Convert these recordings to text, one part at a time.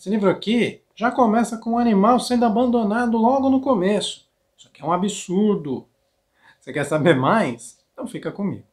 Esse livro aqui já começa com um animal sendo abandonado logo no começo. Isso aqui é um absurdo. Você quer saber mais? Então fica comigo.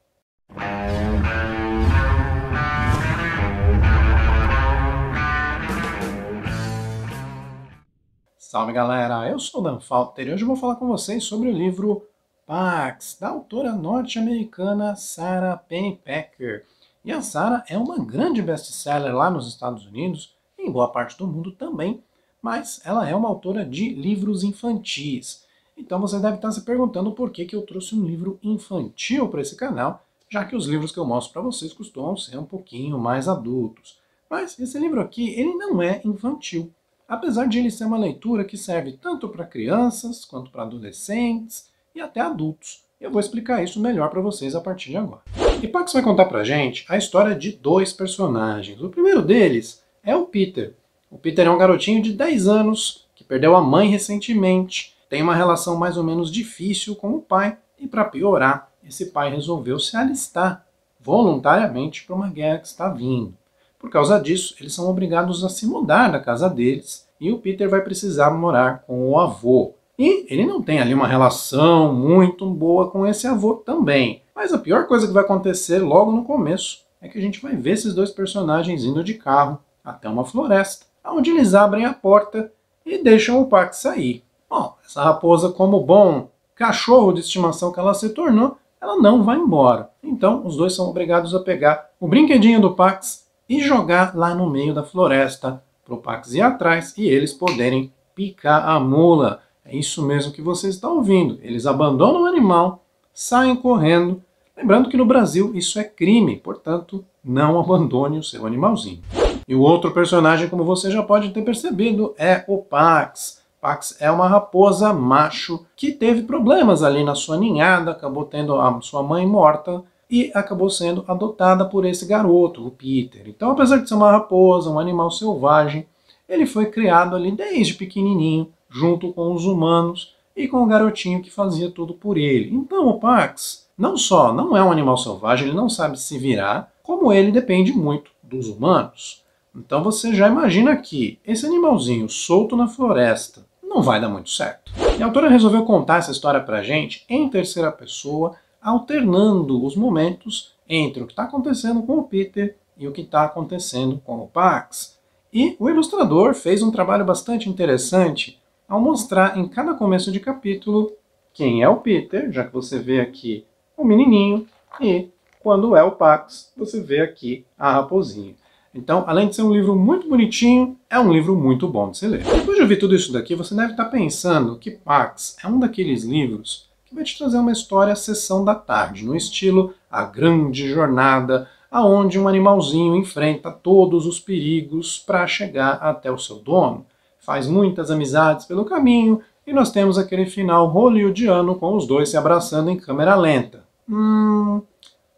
Salve galera, eu sou o Dan Falter e hoje eu vou falar com vocês sobre o livro Pax, da autora norte-americana Sarah Pennypacker. E a Sarah é uma grande best-seller lá nos Estados Unidos, e em boa parte do mundo também, mas ela é uma autora de livros infantis. Então você deve estar se perguntando por que eu trouxe um livro infantil para esse canal, já que os livros que eu mostro para vocês costumam ser um pouquinho mais adultos. Mas esse livro aqui, ele não é infantil. Apesar de ele ser uma leitura que serve tanto para crianças, quanto para adolescentes e até adultos. Eu vou explicar isso melhor para vocês a partir de agora. E Pax vai contar pra gente a história de dois personagens. O primeiro deles é o Peter. O Peter é um garotinho de 10 anos que perdeu a mãe recentemente, tem uma relação mais ou menos difícil com o pai e, para piorar, esse pai resolveu se alistar voluntariamente para uma guerra que está vindo. Por causa disso, eles são obrigados a se mudar da casa deles e o Peter vai precisar morar com o avô. E ele não tem ali uma relação muito boa com esse avô também. Mas a pior coisa que vai acontecer logo no começo é que a gente vai ver esses dois personagens indo de carro até uma floresta, onde eles abrem a porta e deixam o Pax sair. Bom, essa raposa, como bom cachorro de estimação que ela se tornou, ela não vai embora. Então os dois são obrigados a pegar o brinquedinho do Pax e jogar lá no meio da floresta para o Pax ir atrás e eles poderem picar a mula. É isso mesmo que você está ouvindo. Eles abandonam o animal, saem correndo. Lembrando que no Brasil isso é crime, portanto, não abandone o seu animalzinho. E o outro personagem, como você já pode ter percebido, é o Pax. Pax é uma raposa macho que teve problemas ali na sua ninhada, acabou tendo a sua mãe morta e acabou sendo adotada por esse garoto, o Peter. Então, apesar de ser uma raposa, um animal selvagem, ele foi criado ali desde pequenininho, junto com os humanos e com o garotinho que fazia tudo por ele. Então o Pax não só não é um animal selvagem, ele não sabe se virar, como ele depende muito dos humanos. Então você já imagina que esse animalzinho solto na floresta não vai dar muito certo. E a autora resolveu contar essa história pra gente em terceira pessoa, alternando os momentos entre o que está acontecendo com o Peter e o que está acontecendo com o Pax. E o ilustrador fez um trabalho bastante interessante ao mostrar em cada começo de capítulo quem é o Peter, já que você vê aqui o menininho, e quando é o Pax, você vê aqui a raposinha. Então, além de ser um livro muito bonitinho, é um livro muito bom de se ler. Depois de ouvir tudo isso daqui, você deve estar pensando que Pax é um daqueles livros que vai te trazer uma história sessão da tarde, no estilo A Grande Jornada, aonde um animalzinho enfrenta todos os perigos para chegar até o seu dono, faz muitas amizades pelo caminho e nós temos aquele final hollywoodiano com os dois se abraçando em câmera lenta.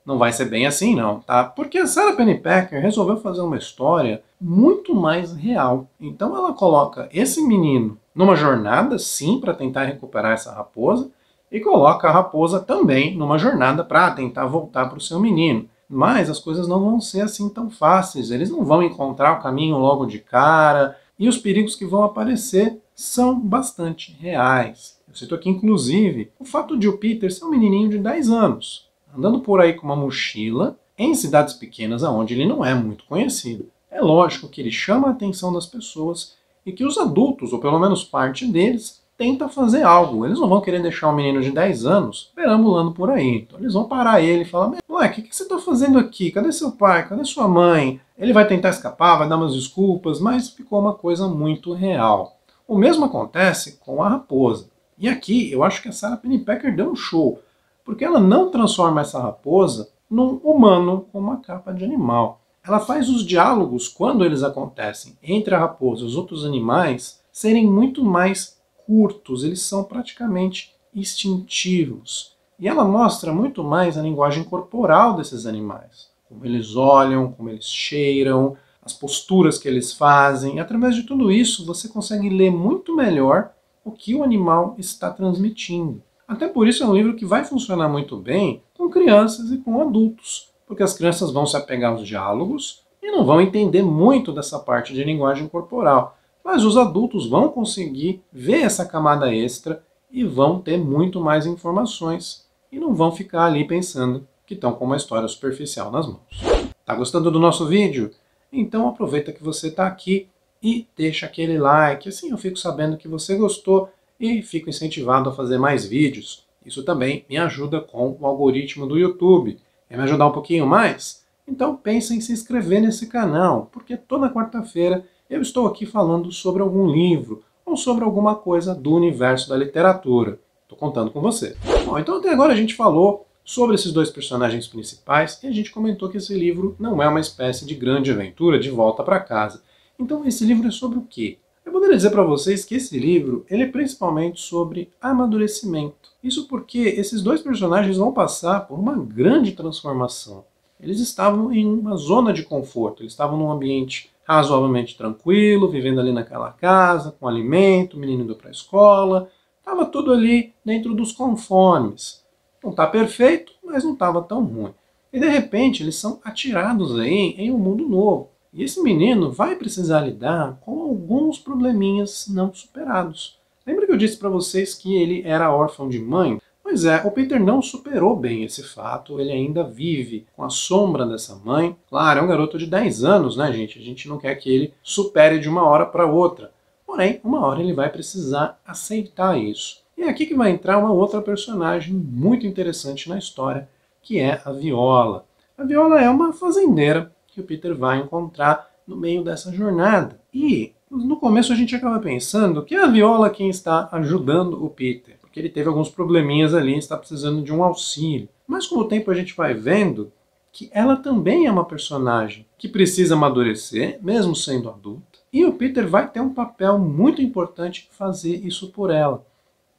Não vai ser bem assim não, tá? Porque a Sarah Pennypacker resolveu fazer uma história muito mais real. Então ela coloca esse menino numa jornada, sim, para tentar recuperar essa raposa, e coloca a raposa também numa jornada para tentar voltar para o seu menino. Mas as coisas não vão ser assim tão fáceis, eles não vão encontrar o caminho logo de cara, e os perigos que vão aparecer são bastante reais. Eu cito aqui, inclusive, o fato de o Peter ser um menininho de 10 anos, andando por aí com uma mochila, em cidades pequenas onde ele não é muito conhecido. É lógico que ele chama a atenção das pessoas e que os adultos, ou pelo menos parte deles, tenta fazer algo. Eles não vão querer deixar um menino de 10 anos perambulando por aí. Então eles vão parar ele e falar: moleque, o que você está fazendo aqui? Cadê seu pai? Cadê sua mãe? Ele vai tentar escapar, vai dar umas desculpas, mas ficou uma coisa muito real. O mesmo acontece com a raposa. E aqui eu acho que a Sarah Pennypacker deu um show, porque ela não transforma essa raposa num humano com uma capa de animal. Ela faz os diálogos, quando eles acontecem entre a raposa e os outros animais, serem muito mais curtos, eles são praticamente instintivos. E ela mostra muito mais a linguagem corporal desses animais. Como eles olham, como eles cheiram, as posturas que eles fazem. E através de tudo isso, você consegue ler muito melhor o que o animal está transmitindo. Até por isso é um livro que vai funcionar muito bem com crianças e com adultos. Porque as crianças vão se apegar aos diálogos e e não vão entender muito dessa parte de linguagem corporal. Mas os adultos vão conseguir ver essa camada extra e vão ter muito mais informações e não vão ficar ali pensando que estão com uma história superficial nas mãos. Tá gostando do nosso vídeo? Então aproveita que você está aqui e deixa aquele like, assim eu fico sabendo que você gostou e fico incentivado a fazer mais vídeos. Isso também me ajuda com o algoritmo do YouTube. Quer me ajudar um pouquinho mais? Então pense em se inscrever nesse canal, porque toda quarta-feira eu estou aqui falando sobre algum livro ou sobre alguma coisa do universo da literatura. Estou contando com você. Bom, então até agora a gente falou sobre esses dois personagens principais e a gente comentou que esse livro não é uma espécie de grande aventura de volta para casa. Então esse livro é sobre o quê? Eu poderia dizer para vocês que esse livro ele é principalmente sobre amadurecimento. Isso porque esses dois personagens vão passar por uma grande transformação. Eles estavam em uma zona de conforto, eles estavam num ambiente razoavelmente tranquilo, vivendo ali naquela casa, com alimento, o menino indo para a escola, estava tudo ali dentro dos conformes. Não está perfeito, mas não estava tão ruim. E de repente eles são atirados aí em um mundo novo. E esse menino vai precisar lidar com alguns probleminhas não superados. Lembra que eu disse para vocês que ele era órfão de mãe? Pois é, o Peter não superou bem esse fato, ele ainda vive com a sombra dessa mãe. Claro, é um garoto de 10 anos, né, gente? A gente não quer que ele supere de uma hora para outra. Porém, uma hora ele vai precisar aceitar isso. E é aqui que vai entrar uma outra personagem muito interessante na história, que é a Viola. A Viola é uma fazendeira que o Peter vai encontrar no meio dessa jornada. E no começo a gente acaba pensando que é a Viola quem está ajudando o Peter, porque ele teve alguns probleminhas ali e está precisando de um auxílio. Mas com o tempo a gente vai vendo que ela também é uma personagem que precisa amadurecer, mesmo sendo adulta, e o Peter vai ter um papel muito importante em fazer isso por ela.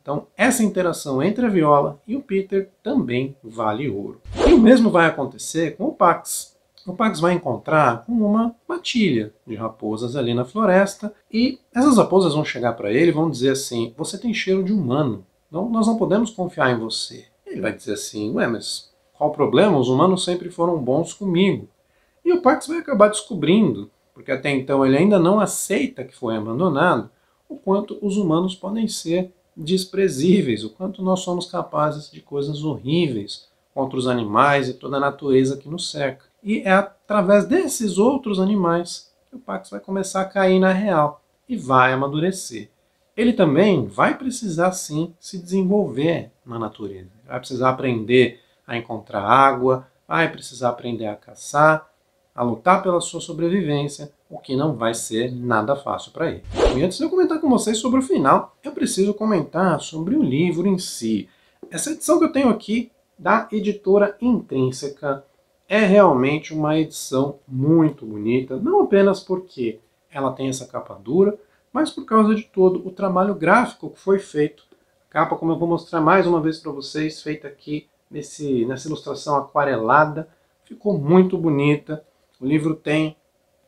Então, essa interação entre a Viola e o Peter também vale ouro. E o mesmo vai acontecer com o Pax. O Pax vai encontrar com uma matilha de raposas ali na floresta e essas raposas vão chegar para ele e vão dizer assim: você tem cheiro de humano, então nós não podemos confiar em você. Ele vai dizer assim: ué, mas qual o problema? Os humanos sempre foram bons comigo. E o Pax vai acabar descobrindo, porque até então ele ainda não aceita que foi abandonado, o quanto os humanos podem ser desprezíveis, o quanto nós somos capazes de coisas horríveis contra os animais e toda a natureza que nos cerca. E é através desses outros animais que o Pax vai começar a cair na real e vai amadurecer. Ele também vai precisar sim se desenvolver na natureza. Vai precisar aprender a encontrar água, vai precisar aprender a caçar, a lutar pela sua sobrevivência, o que não vai ser nada fácil para ele. E antes de eu comentar com vocês sobre o final, eu preciso comentar sobre o livro em si. Essa edição que eu tenho aqui, da editora Intrínseca, é realmente uma edição muito bonita, não apenas porque ela tem essa capa dura, mas por causa de todo o trabalho gráfico que foi feito. A capa, como eu vou mostrar mais uma vez para vocês, feita aqui nessa ilustração aquarelada, ficou muito bonita. O livro tem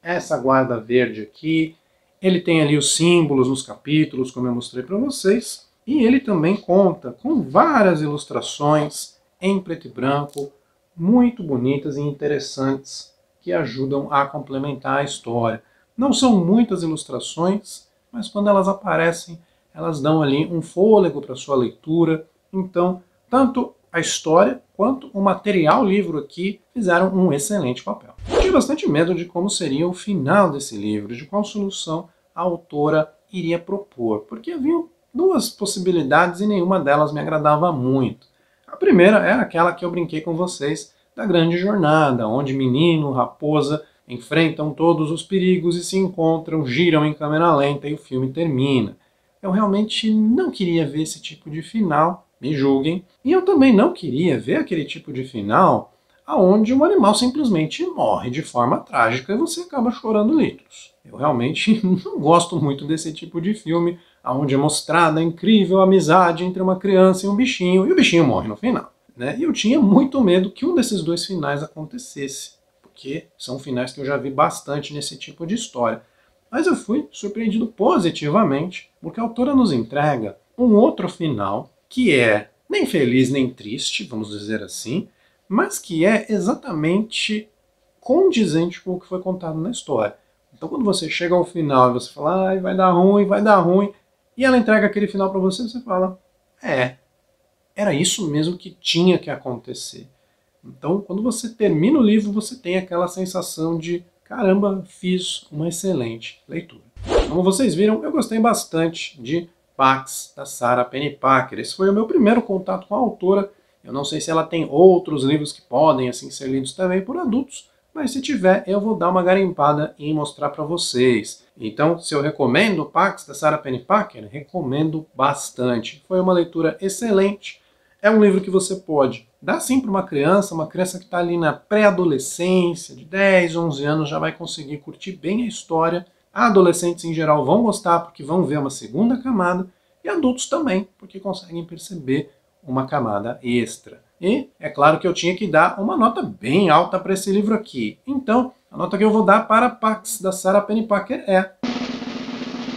essa guarda verde aqui, ele tem ali os símbolos nos capítulos, como eu mostrei para vocês, e ele também conta com várias ilustrações em preto e branco, muito bonitas e interessantes, que ajudam a complementar a história. Não são muitas ilustrações, mas quando elas aparecem, elas dão ali um fôlego para sua leitura. Então, tanto a história quanto o material livro aqui fizeram um excelente papel. Eu tive bastante medo de como seria o final desse livro, de qual solução a autora iria propor, porque havia duas possibilidades e nenhuma delas me agradava muito. A primeira é aquela que eu brinquei com vocês, da grande jornada, onde menino, raposa enfrentam todos os perigos e se encontram, giram em câmera lenta e o filme termina. Eu realmente não queria ver esse tipo de final, me julguem, e eu também não queria ver aquele tipo de final onde um animal simplesmente morre de forma trágica e você acaba chorando litros. Eu realmente não gosto muito desse tipo de filme, onde é mostrada a incrível amizade entre uma criança e o bichinho morre no final. Né? E eu tinha muito medo que um desses dois finais acontecesse, porque são finais que eu já vi bastante nesse tipo de história. Mas eu fui surpreendido positivamente, porque a autora nos entrega um outro final, que é nem feliz nem triste, vamos dizer assim, mas que é exatamente condizente com o que foi contado na história. Então quando você chega ao final e você fala, ai, vai dar ruim, e ela entrega aquele final para você, você fala, era isso mesmo que tinha que acontecer. Então, quando você termina o livro, você tem aquela sensação de caramba, fiz uma excelente leitura. Como vocês viram, eu gostei bastante de Pax, da Sarah Pennypacker. Esse foi o meu primeiro contato com a autora. Eu não sei se ela tem outros livros que podem assim ser lidos também por adultos, mas se tiver, eu vou dar uma garimpada e mostrar para vocês. Então, se eu recomendo Pax, da Sarah Pennypacker, recomendo bastante. Foi uma leitura excelente. É um livro que você pode dar sim para uma criança que está ali na pré-adolescência, de 10, 11 anos, já vai conseguir curtir bem a história. Adolescentes em geral vão gostar porque vão ver uma segunda camada, e adultos também, porque conseguem perceber uma camada extra. E é claro que eu tinha que dar uma nota bem alta para esse livro aqui. Então, a nota que eu vou dar para Pax, da Sarah Pennypacker, é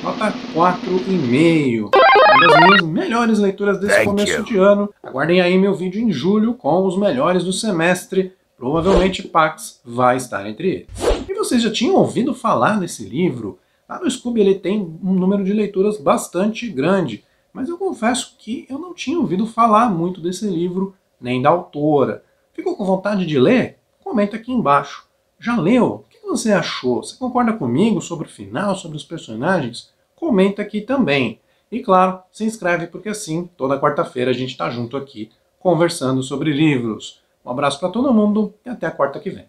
nota 4,5. Uma das minhas melhores leituras desse começo de ano. Aguardem aí meu vídeo em julho com os melhores do semestre. Provavelmente Pax vai estar entre eles. E vocês já tinham ouvido falar desse livro? Lá no Scooby ele tem um número de leituras bastante grande, mas eu confesso que eu não tinha ouvido falar muito desse livro, nem da autora. Ficou com vontade de ler? Comenta aqui embaixo. Já leu? O que você achou? Você concorda comigo sobre o final, sobre os personagens? Comenta aqui também. E claro, se inscreve porque assim, toda quarta-feira a gente está junto aqui conversando sobre livros. Um abraço para todo mundo e até a quarta que vem.